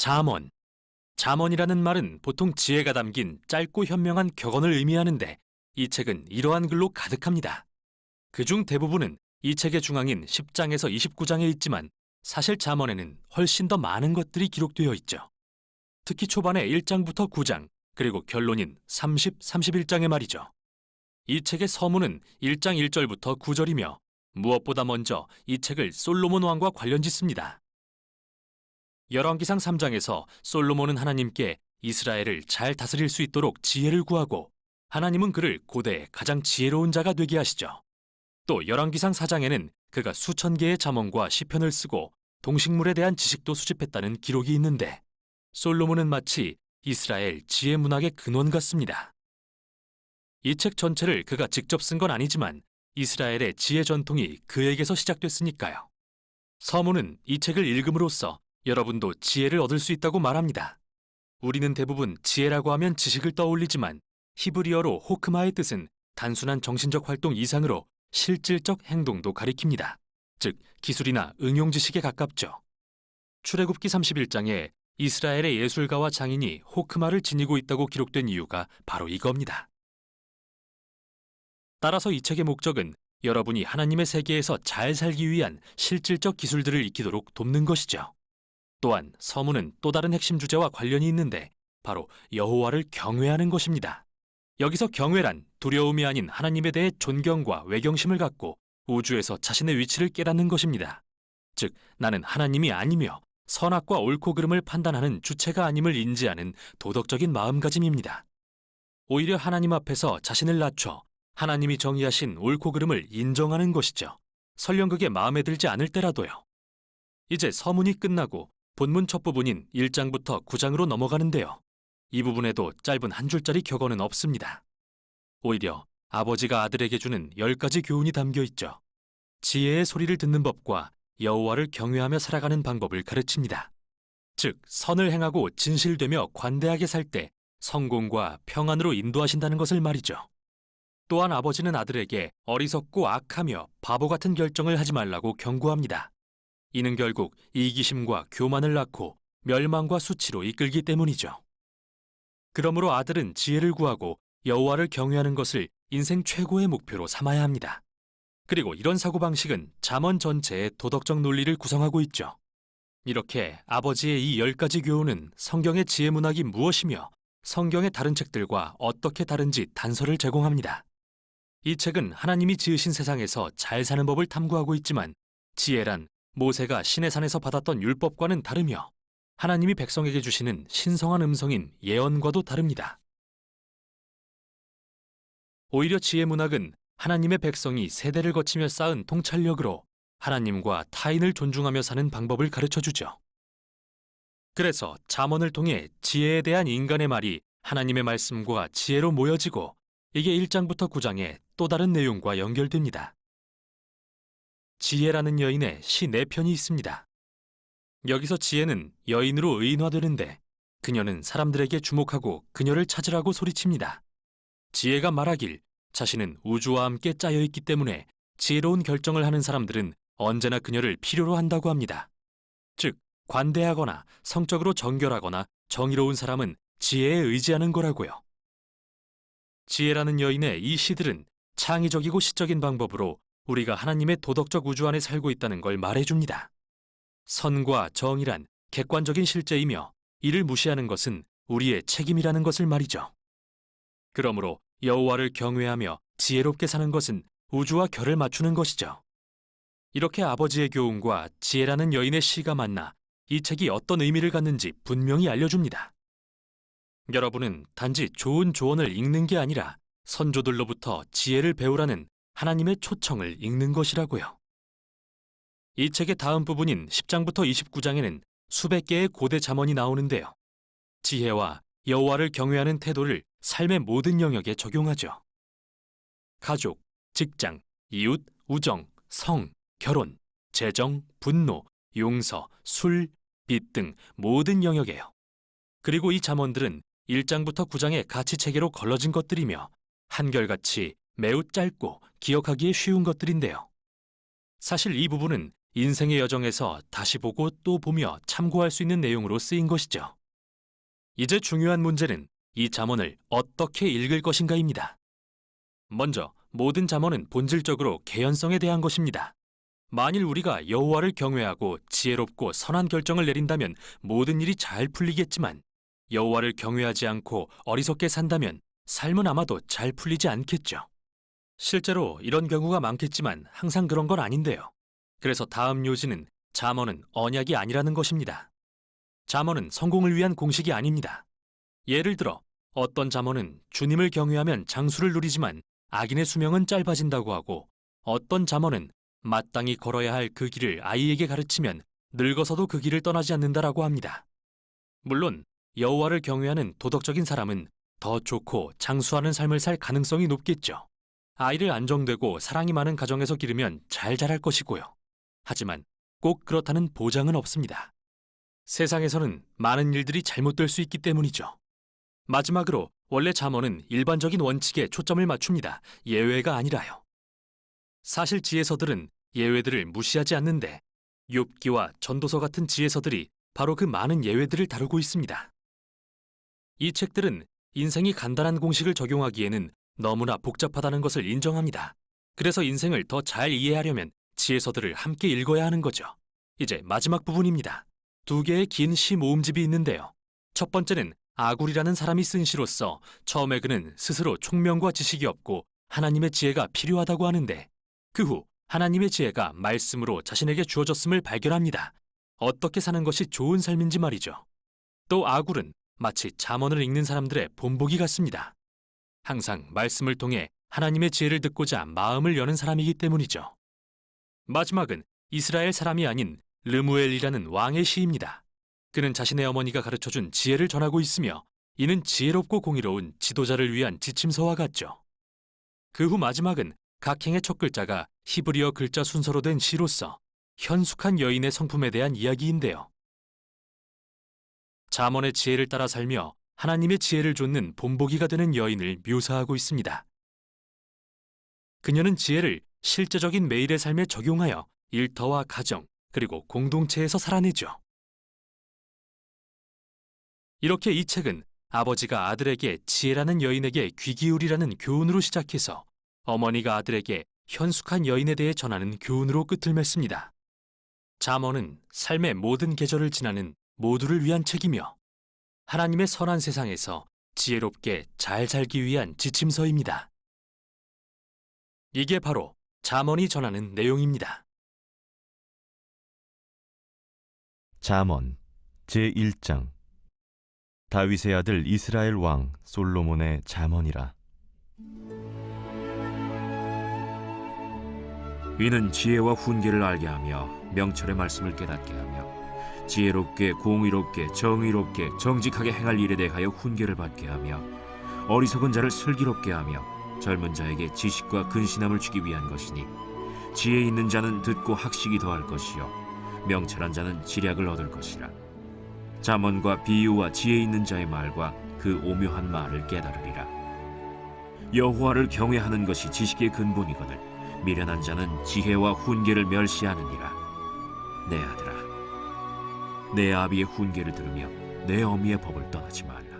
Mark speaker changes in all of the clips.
Speaker 1: 잠언. 잠언이라는 말은 보통 지혜가 담긴 짧고 현명한 격언을 의미하는데 이 책은 이러한 글로 가득합니다. 그중 대부분은 이 책의 중앙인 10장에서 29장에 있지만 사실 잠언에는 훨씬 더 많은 것들이 기록되어 있죠. 특히 초반에 1장부터 9장, 그리고 결론인 30, 31장의 말이죠. 이 책의 서문은 1장 1절부터 9절이며 무엇보다 먼저 이 책을 솔로몬 왕과 관련짓습니다. 열왕기상 3장에서 솔로몬은 하나님께 이스라엘을 잘 다스릴 수 있도록 지혜를 구하고 하나님은 그를 고대의 가장 지혜로운 자가 되게 하시죠. 또 열왕기상 4장에는 그가 수천 개의 잠언과 시편을 쓰고 동식물에 대한 지식도 수집했다는 기록이 있는데 솔로몬은 마치 이스라엘 지혜 문학의 근원 같습니다. 이 책 전체를 그가 직접 쓴 건 아니지만 이스라엘의 지혜 전통이 그에게서 시작됐으니까요. 서문은 이 책을 읽음으로써 여러분도 지혜를 얻을 수 있다고 말합니다. 우리는 대부분 지혜라고 하면 지식을 떠올리지만 히브리어로 호크마의 뜻은 단순한 정신적 활동 이상으로 실질적 행동도 가리킵니다. 즉, 기술이나 응용 지식에 가깝죠. 출애굽기 31장에 이스라엘의 예술가와 장인이 호크마를 지니고 있다고 기록된 이유가 바로 이겁니다. 따라서 이 책의 목적은 여러분이 하나님의 세계에서 잘 살기 위한 실질적 기술들을 익히도록 돕는 것이죠. 또한 서문은 또 다른 핵심 주제와 관련이 있는데 바로 여호와를 경외하는 것입니다. 여기서 경외란 두려움이 아닌 하나님에 대해 존경과 외경심을 갖고 우주에서 자신의 위치를 깨닫는 것입니다. 즉, 나는 하나님이 아니며 선악과 옳고 그름을 판단하는 주체가 아님을 인지하는 도덕적인 마음가짐입니다. 오히려 하나님 앞에서 자신을 낮춰 하나님이 정의하신 옳고 그름을 인정하는 것이죠. 설령 그게 마음에 들지 않을 때라도요. 이제 서문이 끝나고 본문 첫 부분인 1장부터 9장으로 넘어가는데요. 이 부분에도 짧은 한 줄짜리 격언은 없습니다. 오히려 아버지가 아들에게 주는 10가지 교훈이 담겨 있죠. 지혜의 소리를 듣는 법과 여호와를 경외하며 살아가는 방법을 가르칩니다. 즉, 선을 행하고 진실되며 관대하게 살 때 성공과 평안으로 인도하신다는 것을 말이죠. 또한 아버지는 아들에게 어리석고 악하며 바보 같은 결정을 하지 말라고 경고합니다. 이는 결국 이기심과 교만을 낳고 멸망과 수치로 이끌기 때문이죠. 그러므로 아들은 지혜를 구하고 여호와를 경외하는 것을 인생 최고의 목표로 삼아야 합니다. 그리고 이런 사고방식은 잠언 전체의 도덕적 논리를 구성하고 있죠. 이렇게 아버지의 이 10가지 교훈은 성경의 지혜 문학이 무엇이며 성경의 다른 책들과 어떻게 다른지 단서를 제공합니다. 이 책은 하나님이 지으신 세상에서 잘 사는 법을 탐구하고 있지만 지혜란 모세가 시내 산에서 받았던 율법과는 다르며 하나님이 백성에게 주시는 신성한 음성인 예언과도 다릅니다. 오히려 지혜 문학은 하나님의 백성이 세대를 거치며 쌓은 통찰력으로 하나님과 타인을 존중하며 사는 방법을 가르쳐주죠. 그래서 잠언을 통해 지혜에 대한 인간의 말이 하나님의 말씀과 지혜로 모여지고 이게 1장부터 9장의 또 다른 내용과 연결됩니다. 지혜라는 여인의 시 4편이 있습니다. 여기서 지혜는 여인으로 의인화되는데 그녀는 사람들에게 주목하고 그녀를 찾으라고 소리칩니다. 지혜가 말하길 자신은 우주와 함께 짜여있기 때문에 지혜로운 결정을 하는 사람들은 언제나 그녀를 필요로 한다고 합니다. 즉, 관대하거나 성적으로 정결하거나 정의로운 사람은 지혜에 의지하는 거라고요. 지혜라는 여인의 이 시들은 창의적이고 시적인 방법으로 우리가 하나님의 도덕적 우주 안에 살고 있다는 걸 말해줍니다. 선과 정의란 객관적인 실제이며 이를 무시하는 것은 우리의 책임이라는 것을 말이죠. 그러므로 여호와를 경외하며 지혜롭게 사는 것은 우주와 결을 맞추는 것이죠. 이렇게 아버지의 교훈과 지혜라는 여인의 시가 만나 이 책이 어떤 의미를 갖는지 분명히 알려줍니다. 여러분은 단지 좋은 조언을 읽는 게 아니라 선조들로부터 지혜를 배우라는 하나님의 초청을 읽는 것이라고요. 이 책의 다음 부분인 10장부터 29장에는 수백 개의 고대 잠언이 나오는데요. 지혜와 여호와를 경외하는 태도를 삶의 모든 영역에 적용하죠. 가족, 직장, 이웃, 우정, 성, 결혼, 재정, 분노, 용서, 술, 빚 등 모든 영역에요. 그리고 이 잠언들은 1장부터 9장의 가치체계로 걸러진 것들이며 한결같이 매우 짧고 기억하기에 쉬운 것들인데요. 사실 이 부분은 인생의 여정에서 다시 보고 또 보며 참고할 수 있는 내용으로 쓰인 것이죠. 이제 중요한 문제는 이 잠언을 어떻게 읽을 것인가입니다. 먼저 모든 잠언은 본질적으로 개연성에 대한 것입니다. 만일 우리가 여호와를 경외하고 지혜롭고 선한 결정을 내린다면 모든 일이 잘 풀리겠지만 여호와를 경외하지 않고 어리석게 산다면 삶은 아마도 잘 풀리지 않겠죠. 실제로 이런 경우가 많겠지만 항상 그런 건 아닌데요. 그래서 다음 요지는 잠언은 언약이 아니라는 것입니다. 잠언은 성공을 위한 공식이 아닙니다. 예를 들어 어떤 잠언은 주님을 경외하면 장수를 누리지만 악인의 수명은 짧아진다고 하고, 어떤 잠언은 마땅히 걸어야 할 그 길을 아이에게 가르치면 늙어서도 그 길을 떠나지 않는다라고 합니다. 물론 여호와를 경외하는 도덕적인 사람은 더 좋고 장수하는 삶을 살 가능성이 높겠죠. 아이를 안정되고 사랑이 많은 가정에서 기르면 잘 자랄 것이고요. 하지만 꼭 그렇다는 보장은 없습니다. 세상에서는 많은 일들이 잘못될 수 있기 때문이죠. 마지막으로 원래 잠언은 일반적인 원칙에 초점을 맞춥니다. 예외가 아니라요. 사실 지혜서들은 예외들을 무시하지 않는데 욥기와 전도서 같은 지혜서들이 바로 그 많은 예외들을 다루고 있습니다. 이 책들은 인생이 간단한 공식을 적용하기에는 너무나 복잡하다는 것을 인정합니다. 그래서 인생을 더 잘 이해하려면 지혜서들을 함께 읽어야 하는 거죠. 이제 마지막 부분입니다. 2개의 긴 시 모음집이 있는데요. 첫 번째는 아굴이라는 사람이 쓴 시로서 처음에 그는 스스로 총명과 지식이 없고 하나님의 지혜가 필요하다고 하는데 그 후 하나님의 지혜가 말씀으로 자신에게 주어졌음을 발견합니다. 어떻게 사는 것이 좋은 삶인지 말이죠. 또 아굴은 마치 잠언을 읽는 사람들의 본보기 같습니다. 항상 말씀을 통해 하나님의 지혜를 듣고자 마음을 여는 사람이기 때문이죠. 마지막은 이스라엘 사람이 아닌 르무엘이라는 왕의 시입니다. 그는 자신의 어머니가 가르쳐준 지혜를 전하고 있으며 이는 지혜롭고 공의로운 지도자를 위한 지침서와 같죠. 그 후 마지막은 각 행의 첫 글자가 히브리어 글자 순서로 된 시로서 현숙한 여인의 성품에 대한 이야기인데요. 잠언의 지혜를 따라 살며 하나님의 지혜를 좇는 본보기가 되는 여인을 묘사하고 있습니다. 그녀는 지혜를 실제적인 매일의 삶에 적용하여 일터와 가정 그리고 공동체에서 살아내죠. 이렇게 이 책은 아버지가 아들에게 지혜라는 여인에게 귀 기울이라는 교훈으로 시작해서 어머니가 아들에게 현숙한 여인에 대해 전하는 교훈으로 끝을 맺습니다. 잠언은 삶의 모든 계절을 지나는 모두를 위한 책이며 하나님의 선한 세상에서 지혜롭게 잘 살기 위한 지침서입니다. 이게 바로 잠언이 전하는 내용입니다.
Speaker 2: 잠언 제1장. 다윗의 아들 이스라엘 왕 솔로몬의 잠언이라.
Speaker 3: 이는 지혜와 훈계를 알게 하며 명철의 말씀을 깨닫게 하며 지혜롭게 공의롭게 정의롭게 정직하게 행할 일에 대하여 훈계를 받게 하며 어리석은 자를 슬기롭게 하며 젊은 자에게 지식과 근신함을 주기 위한 것이니 지혜 있는 자는 듣고 학식이 더할 것이요 명철한 자는 지략을 얻을 것이라. 잠언과 비유와 지혜 있는 자의 말과 그 오묘한 말을 깨달으리라. 여호와를 경외하는 것이 지식의 근본이거늘 미련한 자는 지혜와 훈계를 멸시하느니라. 내 아들아, 내 아비의 훈계를 들으며 내 어미의 법을 떠나지 말라.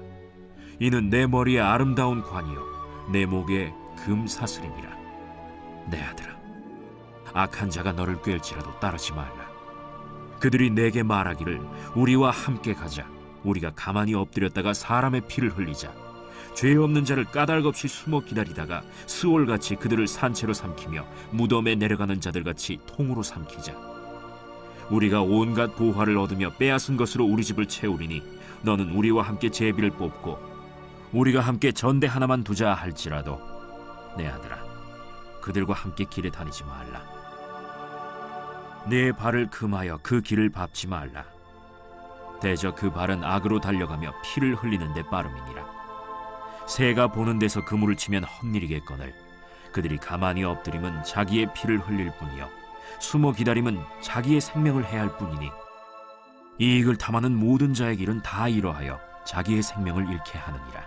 Speaker 3: 이는 내 머리에 아름다운 관이요 내 목에 금 사슬이니라. 내 아들아, 악한 자가 너를 꿰을지라도 따르지 말라. 그들이 내게 말하기를 우리와 함께 가자. 우리가 가만히 엎드렸다가 사람의 피를 흘리자. 죄 없는 자를 까닭없이 숨어 기다리다가 스올같이 그들을 산채로 삼키며 무덤에 내려가는 자들같이 통으로 삼키자. 우리가 온갖 보화를 얻으며 빼앗은 것으로 우리 집을 채우리니 너는 우리와 함께 제비를 뽑고 우리가 함께 전대 하나만 두자 할지라도 내 아들아, 그들과 함께 길에 다니지 말라. 내 발을 금하여 그 길을 밟지 말라. 대저 그 발은 악으로 달려가며 피를 흘리는 데 빠름이니라. 새가 보는 데서 그물을 치면 헛일이겠거늘 그들이 가만히 엎드리면 자기의 피를 흘릴 뿐이요 숨어 기다림은 자기의 생명을 해할 뿐이니 이익을 탐하는 모든 자의 길은 다 이러하여 자기의 생명을 잃게 하느니라.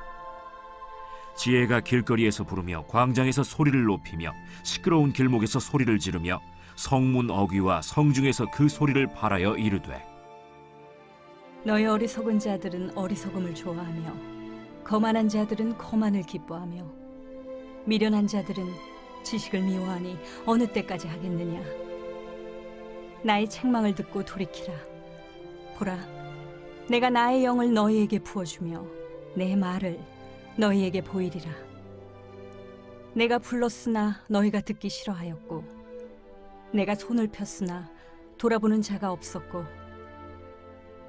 Speaker 3: 지혜가 길거리에서 부르며 광장에서 소리를 높이며 시끄러운 길목에서 소리를 지르며 성문 어귀와 성중에서 그 소리를 발하여 이르되
Speaker 4: 너희 어리석은 자들은 어리석음을 좋아하며 거만한 자들은 거만을 기뻐하며 미련한 자들은 지식을 미워하니 어느 때까지 하겠느냐. 나의 책망을 듣고 돌이키라. 보라, 내가 나의 영을 너희에게 부어주며 내 말을 너희에게 보이리라. 내가 불렀으나 너희가 듣기 싫어하였고 내가 손을 폈으나 돌아보는 자가 없었고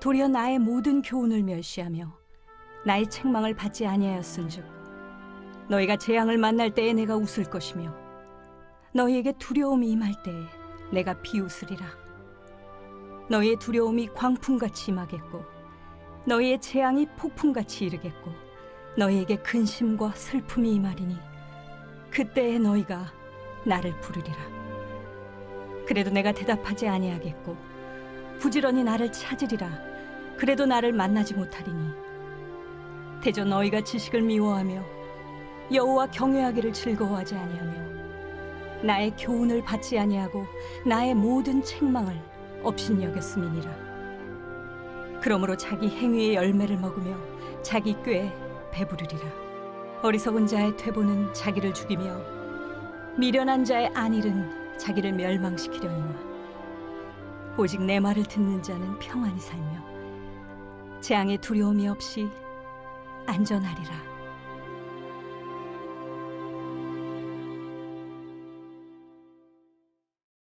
Speaker 4: 도리어 나의 모든 교훈을 멸시하며 나의 책망을 받지 아니하였은즉 너희가 재앙을 만날 때에 내가 웃을 것이며 너희에게 두려움이 임할 때에 내가 비웃으리라. 너희의 두려움이 광풍같이 임하겠고 너희의 재앙이 폭풍같이 이르겠고 너희에게 근심과 슬픔이 임하리니 그때에 너희가 나를 부르리라. 그래도 내가 대답하지 아니하겠고 부지런히 나를 찾으리라. 그래도 나를 만나지 못하리니 대저 너희가 지식을 미워하며 여호와 경외하기를 즐거워하지 아니하며 나의 교훈을 받지 아니하고 나의 모든 책망을 업신여겼음이니라. 그러므로 자기 행위의 열매를 먹으며 자기 꾀에 배부르리라. 어리석은 자의 퇴보는 자기를 죽이며 미련한 자의 안일은 자기를 멸망시키려니와 오직 내 말을 듣는 자는 평안히 살며 재앙의 두려움이 없이 안전하리라.